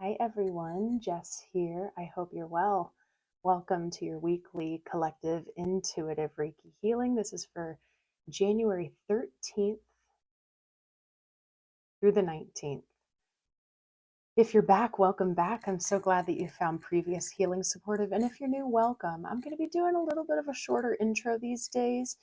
Hi everyone, Jess here. I hope you're well. Welcome to your weekly collective intuitive Reiki healing. This is for January 13th through the 19th. If you're back, welcome back. I'm so glad that you found previous healing supportive. And if you're new, welcome. I'm going to be doing a little bit of a shorter intro these days.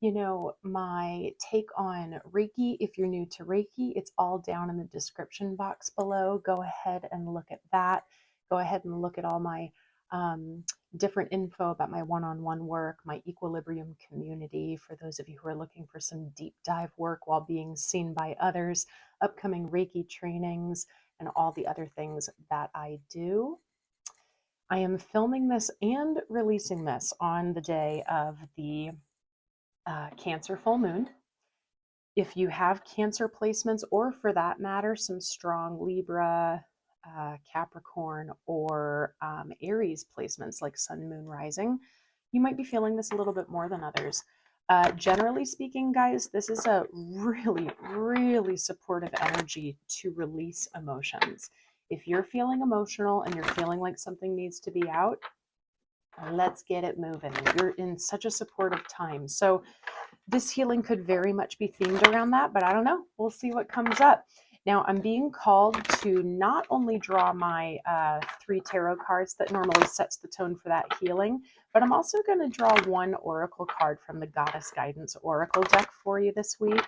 You know, my take on Reiki, if you're new to Reiki, it's all down in the description box below. Go ahead and look at that. Go ahead and look at all my different info about my one-on-one work, my equilibrium community, for those of you who are looking for some deep dive work while being seen by others, upcoming Reiki trainings, and all the other things that I do. I am filming this and releasing this on the day of the Cancer full moon. If you have Cancer placements, or for that matter, some strong Libra, Capricorn, or Aries placements like Sun, Moon, Rising, you might be feeling this a little bit more than others. Generally speaking, guys, this is a really, really supportive energy to release emotions. If you're feeling emotional and you're feeling like something needs to be out, let's get it moving. You're in such a supportive time. So this healing could very much be themed around that, but I don't know. We'll see what comes up. Now, I'm being called to not only draw my 3 tarot cards that normally sets the tone for that healing, but I'm also going to draw one oracle card from the Goddess Guidance Oracle deck for you this week.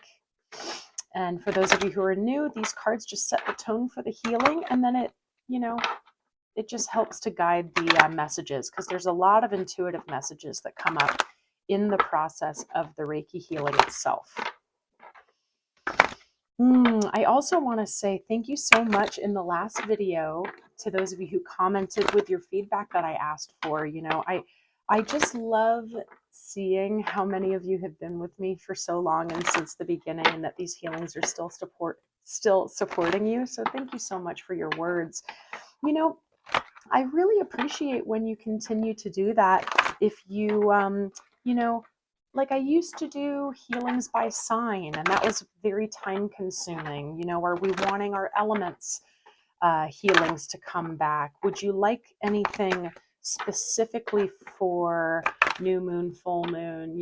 And for those of you who are new, these cards just set the tone for the healing, and then it just helps to guide the messages, because there's a lot of intuitive messages that come up in the process of the Reiki healing itself. I also want to say thank you so much in the last video to those of you who commented with your feedback that I asked for. You know, I just love seeing how many of you have been with me for so long and since the beginning, and that these healings are still supporting you. So thank you so much for your words. You know, I really appreciate when you continue to do that. If you, like I used to do healings by sign, and that was very time consuming. You know, are we wanting our elements healings to come back? Would you like anything specifically for new moon, full moon,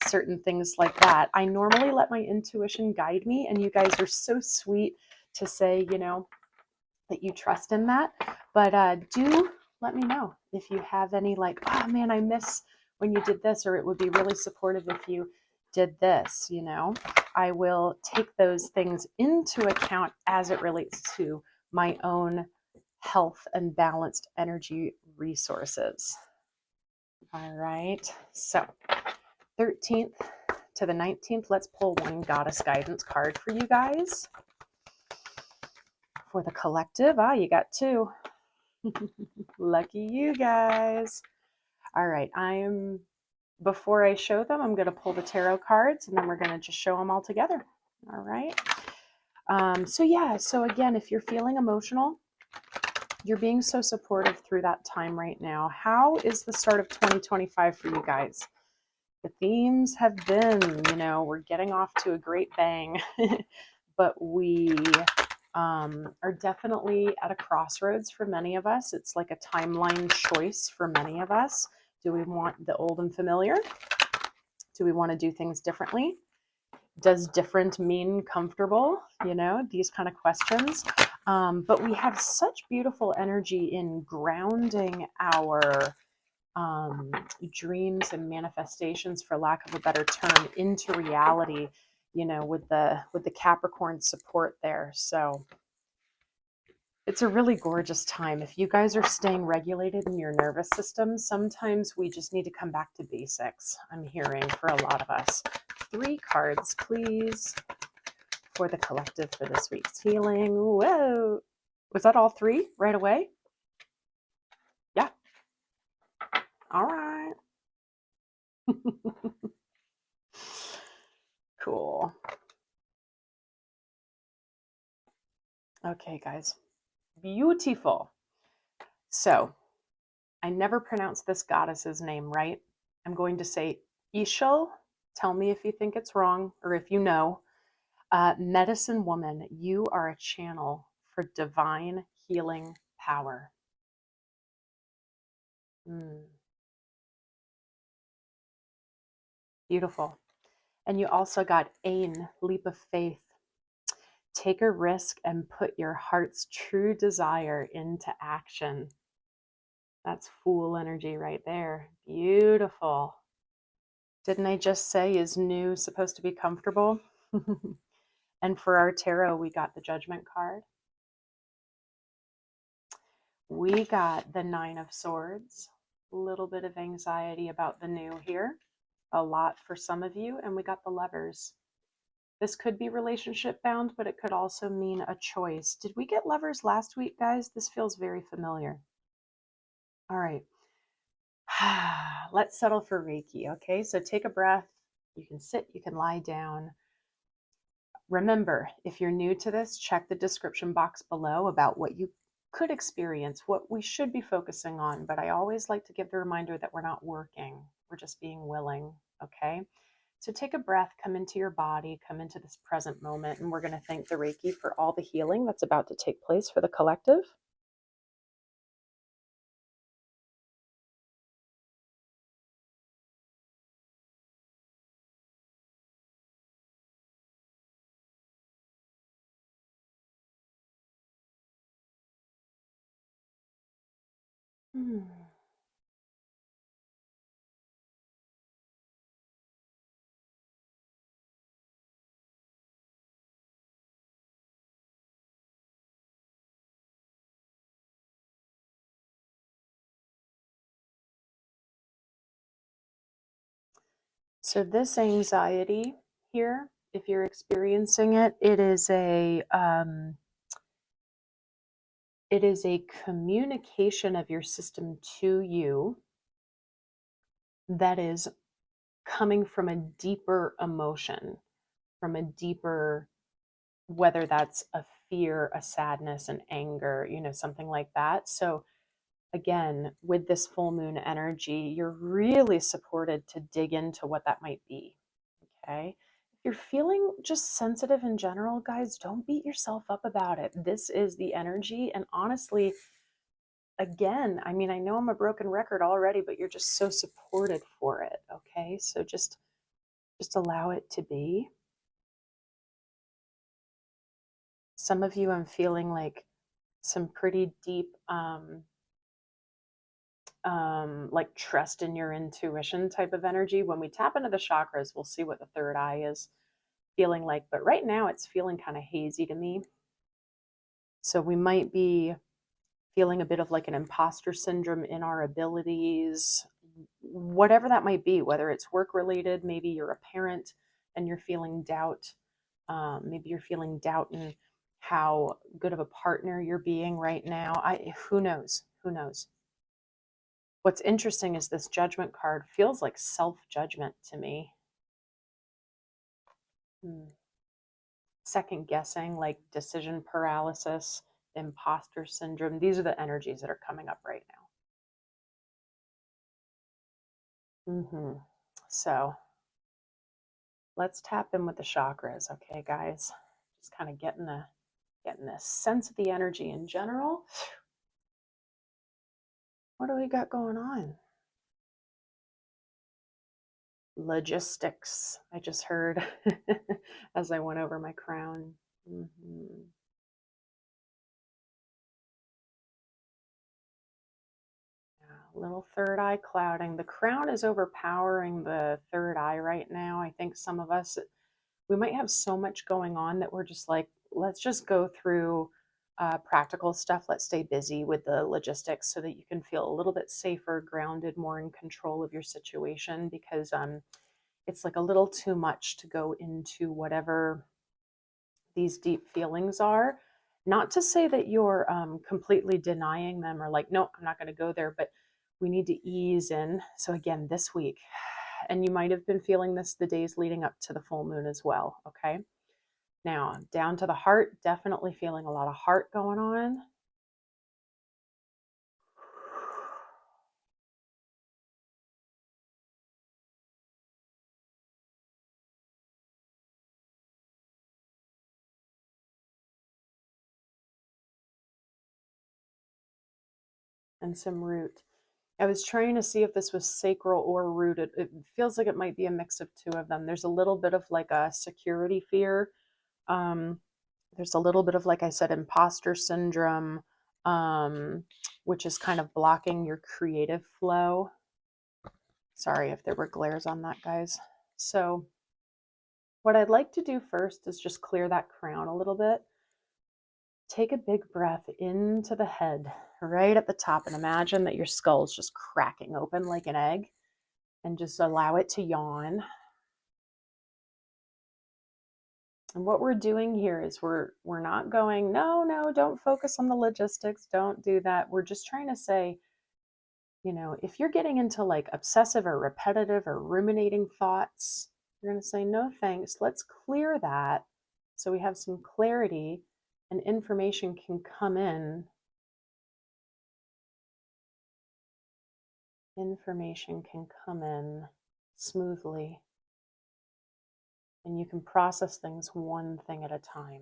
certain things like that? I normally let my intuition guide me, and you guys are so sweet to say, that you trust in that. But do let me know if you have any, like, oh man, I miss when you did this, or it would be really supportive if you did this. I will take those things into account as it relates to my own health and balanced energy resources. All right, so 13th to the 19th, let's pull one Goddess Guidance card for you guys. For the collective, you got 2. Lucky you guys. All right, before I show them, I'm going to pull the tarot cards, and then we're going to just show them all together. All right. So again, if you're feeling emotional, you're being so supportive through that time right now. How is the start of 2025 for you guys? The themes have been, we're getting off to a great bang, but we are definitely at a crossroads for many of us. It's like a timeline choice for many of us. Do we want the old and familiar? Do we want to do things differently? Does different mean comfortable? These kind of questions. But we have such beautiful energy in grounding our dreams and manifestations, for lack of a better term, into reality, with the Capricorn support there. So it's a really gorgeous time. If you guys are staying regulated in your nervous system, sometimes we just need to come back to basics, I'm hearing, for a lot of us. 3 cards, please, for the collective for this week's healing. Whoa. Was that all 3 right away? Yeah. All right. Cool. Okay, guys. Beautiful. So, I never pronounce this goddess's name right. I'm going to say Ishal. Tell me if you think it's wrong, or if you know. Medicine woman, you are a channel for divine healing power. Mm, beautiful. And you also got Ain, leap of faith. Take a risk and put your heart's true desire into action. That's Fool energy right there. Beautiful. Didn't I just say, is new supposed to be comfortable? And for our tarot, we got the Judgment card. We got the Nine of Swords. A little bit of anxiety about the new here. A lot for some of you. And we got the Lovers. This could be relationship bound, but it could also mean a choice. Did we get Lovers last week, guys? This feels very familiar. All right. Let's settle for Reiki, okay? So take a breath. You can sit, you can lie down. Remember, if you're new to this, check the description box below about what you could experience, what we should be focusing on. But I always like to give the reminder that we're not working, we're just being willing, okay? So take a breath, come into your body, come into this present moment, and we're going to thank the Reiki for all the healing that's about to take place for the collective. Hmm. So this anxiety here, if you're experiencing it, it is a communication of your system to you that is coming from a deeper emotion, from a deeper, whether that's a fear, a sadness, an anger, something like that. So again, with this full moon energy, you're really supported to dig into what that might be. Okay. If you're feeling just sensitive in general, guys, don't beat yourself up about it. This is the energy. And honestly, again, I mean, I know I'm a broken record already, but you're just so supported for it. Okay. So just allow it to be. Some of you, I'm feeling like some pretty deep, like trust in your intuition type of energy. When we tap into the chakras, we'll see what the third eye is feeling like. But right now it's feeling kind of hazy to me. So we might be feeling a bit of like an imposter syndrome in our abilities, whatever that might be, whether it's work related, maybe you're a parent and you're feeling doubt. Maybe you're feeling doubt in how good of a partner you're being right now. Who knows? Who knows? What's interesting is this Judgment card feels like self-judgment to me. Second guessing, like decision paralysis, imposter syndrome. These are the energies that are coming up right now. So let's tap in with the chakras, okay, guys? Just kind of getting this sense of the energy in general. What do we got going on? Logistics, I just heard as I went over my crown. Yeah, little third eye clouding. The crown is overpowering the third eye right now. I think some of us, we might have so much going on that we're just like, let's just go through practical stuff. Let's stay busy with the logistics so that you can feel a little bit safer, grounded, more in control of your situation, because it's like a little too much to go into whatever these deep feelings are. Not to say that you're completely denying them or like, no, I'm not going to go there, but we need to ease in. So again, this week, and you might have been feeling this the days leading up to the full moon as well. Okay. Now down to the heart, definitely feeling a lot of heart going on. and some root. I was trying to see if this was sacral or rooted. It feels like it might be a mix of two of them. There's a little bit of like a security fear. Um, there's a little bit of, like I said, imposter syndrome, which is kind of blocking your creative flow. Sorry if there were glares on that, guys. So what I'd like to do first is just clear that crown a little bit. Take a big breath into the head, right at the top, and imagine that your skull is just cracking open like an egg, and just allow it to yawn. And what we're doing here is we're not going, no, don't focus on the logistics, don't do that. We're just trying to say, if you're getting into like obsessive or repetitive or ruminating thoughts, you're going to say, no, thanks. Let's clear that so we have some clarity and information can come in. Information can come in smoothly, and you can process things one thing at a time.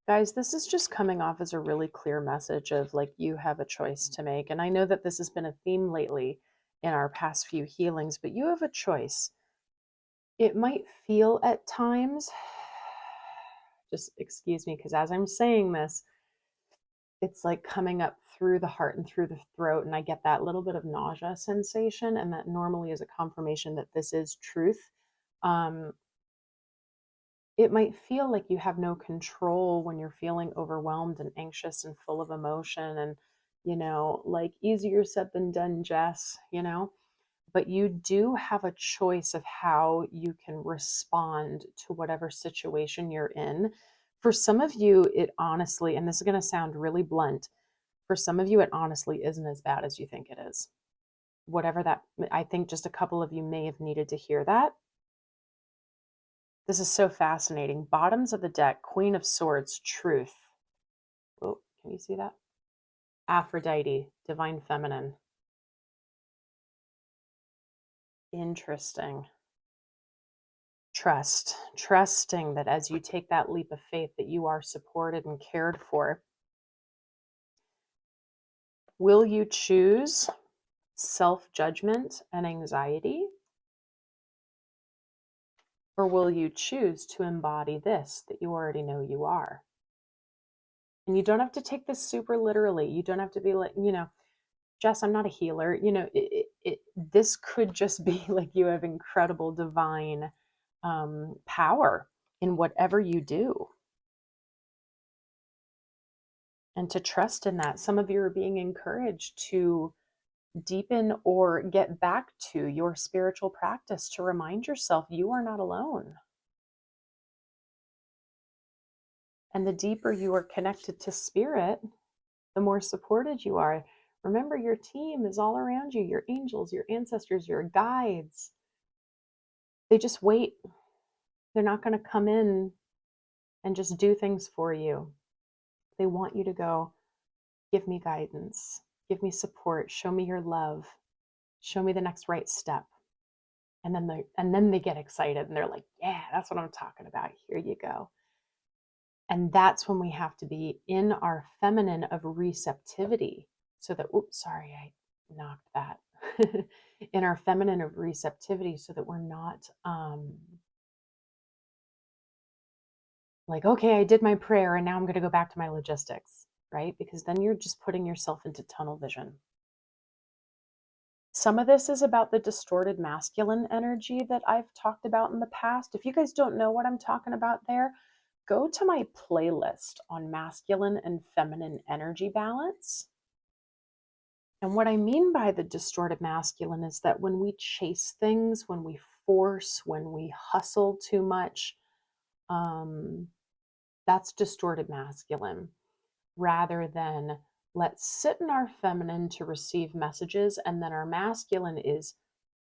Guys, this is just coming off as a really clear message of like you have a choice to make. And I know that this has been a theme lately in our past few healings, but you have a choice. It might feel at times, just excuse me, because as I'm saying this, it's like coming up through the heart and through the throat, and I get that little bit of nausea sensation, and that normally is a confirmation that this is truth. It might feel like you have no control when you're feeling overwhelmed and anxious and full of emotion, and like easier said than done, Jess, but you do have a choice of how you can respond to whatever situation you're in. For some of you, it honestly, and this is going to sound really blunt, for some of you, it honestly isn't as bad as you think it is. Whatever that, I think just a couple of you may have needed to hear that. This is so fascinating. Bottoms of the deck, Queen of Swords, Truth. Oh, can you see that? Aphrodite, Divine Feminine. Interesting. Trust. Trusting that as you take that leap of faith that you are supported and cared for. Will you choose self-judgment and anxiety? Or will you choose to embody this that you already know you are? And you don't have to take this super literally. You don't have to be like, Jess, I'm not a healer. This could just be like you have incredible divine power in whatever you do. And to trust in that. Some of you are being encouraged to deepen or get back to your spiritual practice to remind yourself you are not alone. And the deeper you are connected to spirit, the more supported you are. Remember, your team is all around you, your angels, your ancestors, your guides. They just wait. They're not going to come in and just do things for you. They want you to go, give me guidance, give me support, show me your love, show me the next right step. And then they get excited and they're like, yeah, that's what I'm talking about. Here you go. And that's when we have to be in our feminine of receptivity so that, oops, sorry, I knocked that. In our feminine of receptivity so that we're not like, okay, I did my prayer and now I'm going to go back to my logistics, right? Because then you're just putting yourself into tunnel vision. Some of this is about the distorted masculine energy that I've talked about in the past. If you guys don't know what I'm talking about there, go to my playlist on masculine and feminine energy balance. And what I mean by the distorted masculine is that when we chase things, when we force, when we hustle too much, that's distorted masculine, rather than let's sit in our feminine to receive messages, and then our masculine is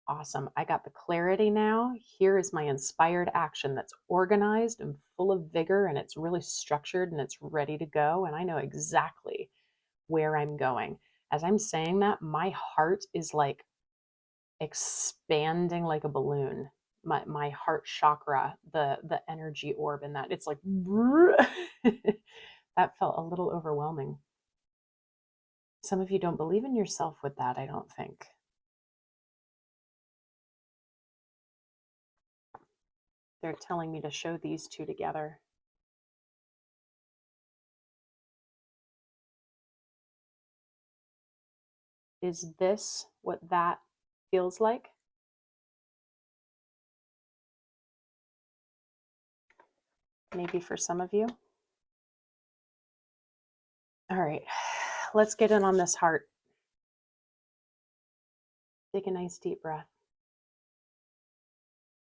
Awesome. I got the clarity now. Here is my inspired action that's organized and full of vigor, and it's really structured and it's ready to go. And I know exactly where I'm going. As I'm saying that, my heart is like expanding like a balloon. My heart chakra, the energy orb in that, it's like that felt a little overwhelming. Some of you don't believe in yourself with that, I don't think. They're telling me to show these two together. Is this what that feels like? Maybe for some of you. All right, let's get in on this heart. Take a nice deep breath.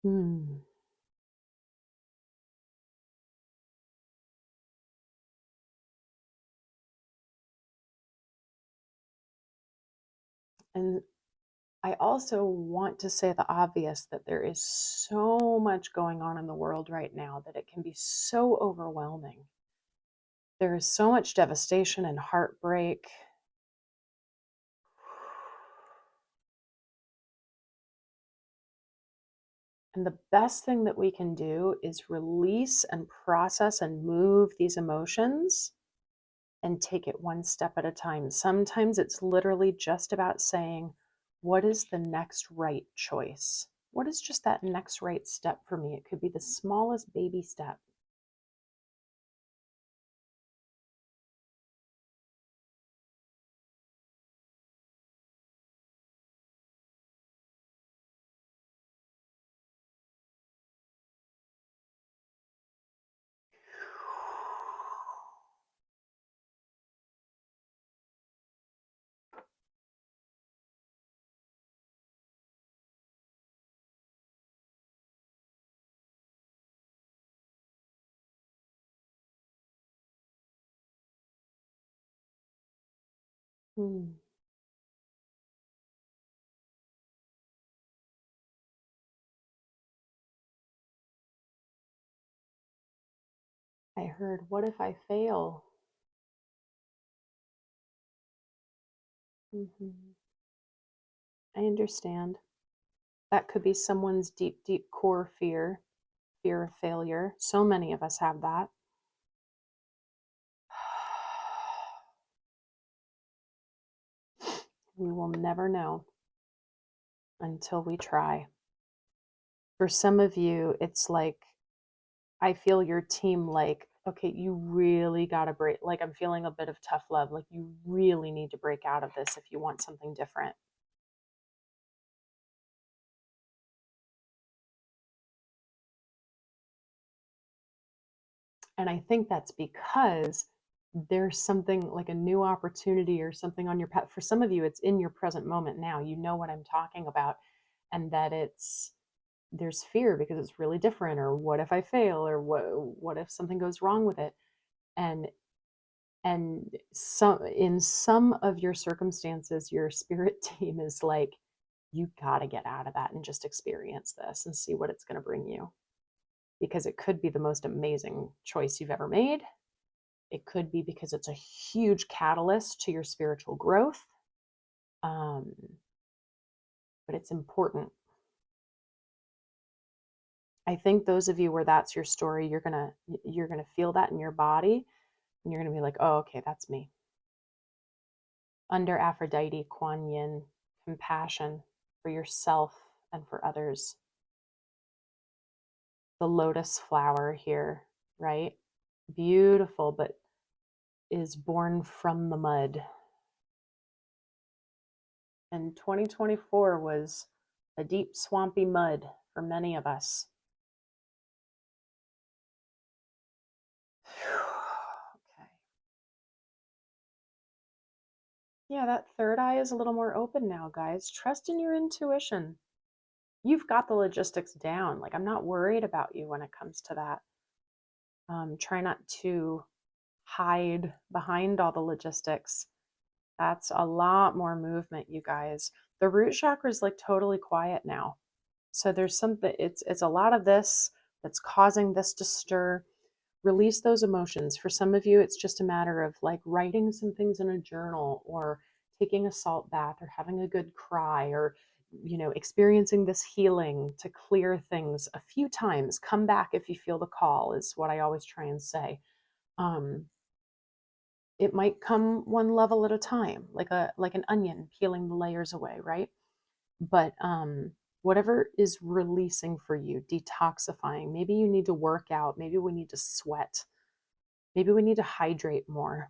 And I also want to say the obvious, that there is so much going on in the world right now that it can be so overwhelming. There is so much devastation and heartbreak. And the best thing that we can do is release and process and move these emotions and take it one step at a time. Sometimes it's literally just about saying, what is the next right choice? What is just that next right step for me? It could be the smallest baby step. Hmm. I heard, what if I fail? I understand. That could be someone's deep, deep core fear, fear of failure. So many of us have that. We will never know until we try. For some of you, it's like, I feel your team like, okay, you really got to break. Like, I'm feeling a bit of tough love. Like, you really need to break out of this if you want something different. And I think that's because there's something like a new opportunity or something on your path. For some of you, it's in your present moment now. You know what I'm talking about, and that there's fear because it's really different, or what if I fail, or what if something goes wrong with it. And some in some of your circumstances, your spirit team is like, you got to get out of that and just experience this and see what it's going to bring you, because it could be the most amazing choice you've ever made. It could be because it's a huge catalyst to your spiritual growth. Um, but it's important. I think those of you where that's your story, you're gonna feel that in your body, and you're gonna be like, oh, okay, that's me. Under Aphrodite, Kuan Yin, compassion for yourself and for others. The lotus flower here, right? Beautiful, but is born from the mud. And 2024 was a deep, swampy mud for many of us. Okay. Yeah, that third eye is a little more open now, guys. Trust in your intuition. You've got the logistics down. Like, I'm not worried about you when it comes to that. Try not to hide behind all the logistics. That's a lot more movement, you guys. The root chakra is like totally quiet now. So there's something, it's a lot of this that's causing this to stir. Release those emotions. For some of you, it's just a matter of like writing some things in a journal, or taking a salt bath, or having a good cry, or experiencing this healing to clear things a few times. Come back if you feel the call, is what I always try and say. um it might come one level at a time, like an onion peeling the layers away, right? But whatever is releasing for you, detoxifying. Maybe you need to work out, maybe we need to sweat, maybe we need to hydrate more,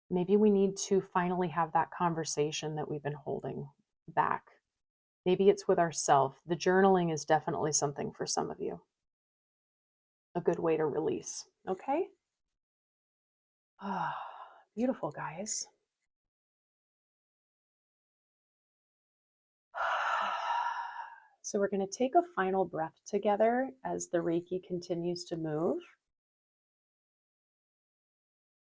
maybe we need to finally have that conversation that we've been holding back. Maybe it's with ourselves. The journaling is definitely something for some of you, a good way to release. Okay. Ah, beautiful, guys. So we're going to take a final breath together as the Reiki continues to move.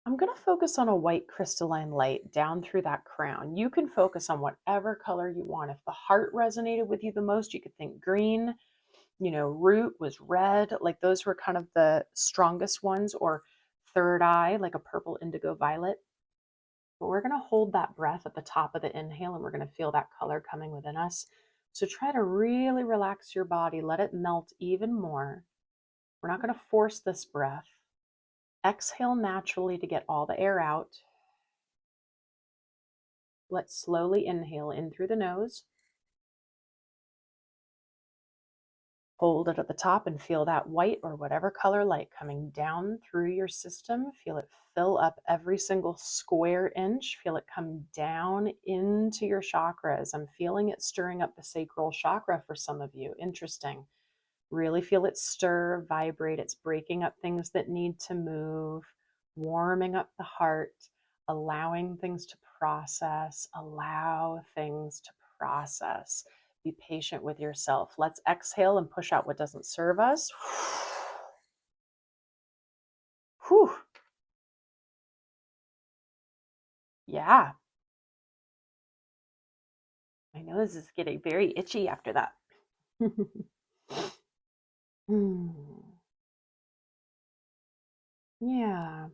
I'm going to focus on a white crystalline light down through that crown. You can focus on whatever color you want. If the heart resonated with you the most, you could think green. Root was red. Like those were kind of the strongest ones, or third eye, like a purple indigo violet. But we're going to hold that breath at the top of the inhale, and we're going to feel that color coming within us. So try to really relax your body. Let it melt even more. We're not going to force this breath. Exhale naturally to get all the air out. Let's slowly inhale in through the nose. Hold it at the top and feel that white or whatever color light coming down through your system. Feel it fill up every single square inch. Feel it come down into your chakras. I'm feeling it stirring up the sacral chakra for some of you. Interesting. Really feel it stir, vibrate. It's breaking up things that need to move, warming up the heart, allowing things to process. Allow things to process. Be patient with yourself. Let's exhale and push out what doesn't serve us. Whew. Yeah. I know this is getting very itchy after that. Yeah.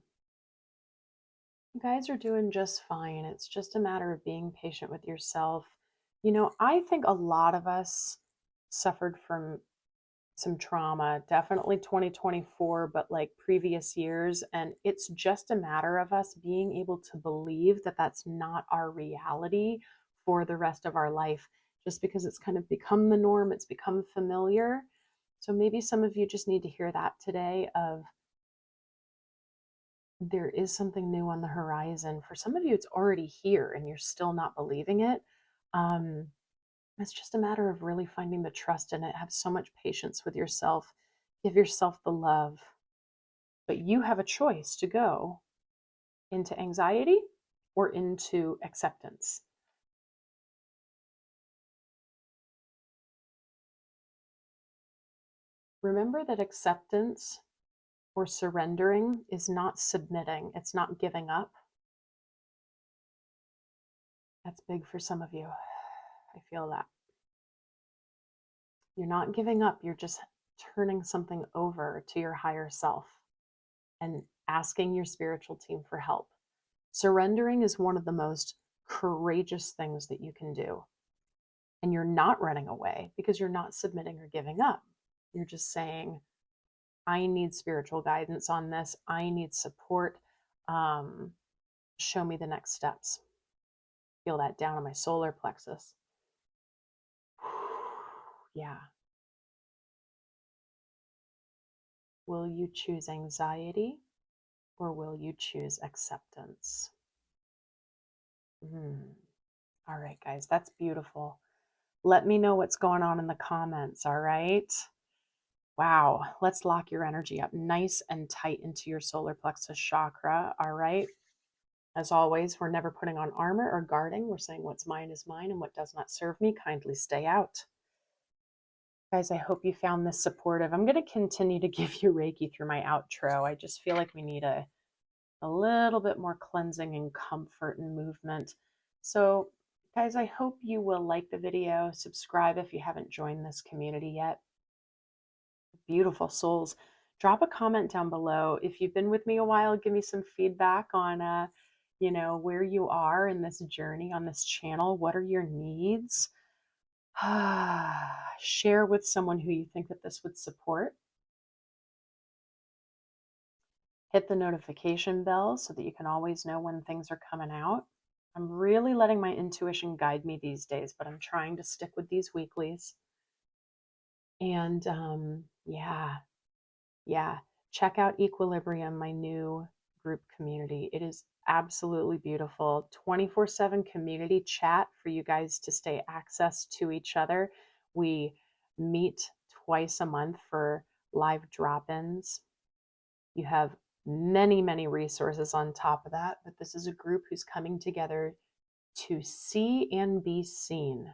You guys are doing just fine. It's just a matter of being patient with yourself. I think a lot of us suffered from some trauma, definitely 2024, but like previous years. And it's just a matter of us being able to believe that that's not our reality for the rest of our life, just because it's kind of become the norm, it's become familiar. So maybe some of you just need to hear that today, of there is something new on the horizon. For some of you, it's already here and you're still not believing it. Um, it's just a matter of really finding the trust in it. Have so much patience with yourself. Give yourself the love. But you have a choice to go into anxiety or into acceptance. Remember that acceptance or surrendering is not submitting, it's not giving up. That's big for some of you. I feel that. You're not giving up, you're just turning something over to your higher self and asking your spiritual team for help. Surrendering is one of the most courageous things that you can do. And you're not running away because you're not submitting or giving up. You're just saying, I need spiritual guidance on this. I need support. Show me the next steps. Feel that down in my solar plexus. Yeah. Will you choose anxiety or will you choose acceptance? All right, guys, that's beautiful. Let me know what's going on in the comments, all right? Wow, let's lock your energy up nice and tight into your solar plexus chakra, all right? As always, we're never putting on armor or guarding. We're saying what's mine is mine, and what does not serve me, kindly stay out. Guys, I hope you found this supportive. I'm going to continue to give you Reiki through my outro. I just feel like we need a little bit more cleansing and comfort and movement. So, guys, I hope you will like the video, subscribe if you haven't joined this community yet. Beautiful souls. Drop a comment down below. If you've been with me a while, give me some feedback on where you are in this journey on this channel. What are your needs? Share with someone who you think that this would support. Hit the notification bell so that you can always know when things are coming out. I'm really letting my intuition guide me these days, but I'm trying to stick with these weeklies. And yeah, check out Equilibrium, my new group community. It is absolutely beautiful. 24/7 community chat for you guys to stay access to each other. We meet twice a month for live drop-ins. You have many, many resources on top of that, but this is a group who's coming together to see and be seen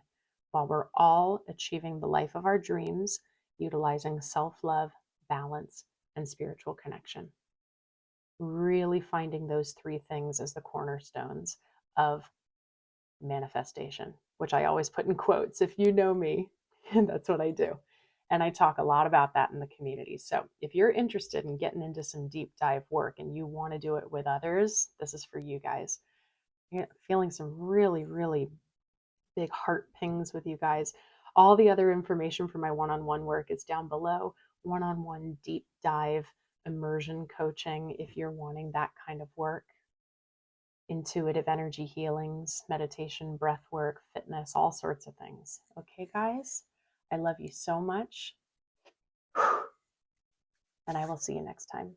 while we're all achieving the life of our dreams, utilizing self-love, balance, and spiritual connection. Really finding those three things as the cornerstones of manifestation, which I always put in quotes. If you know me, that's what I do. And I talk a lot about that in the community. So if you're interested in getting into some deep dive work and you want to do it with others, this is for you guys. You're feeling some really, really big heart pings with you guys. All the other information for my one-on-one work is down below. One-on-one deep dive immersion coaching if you're wanting that kind of work. Intuitive energy healings, meditation, breath work, fitness, all sorts of things. Okay, guys, I love you so much. And I will see you next time.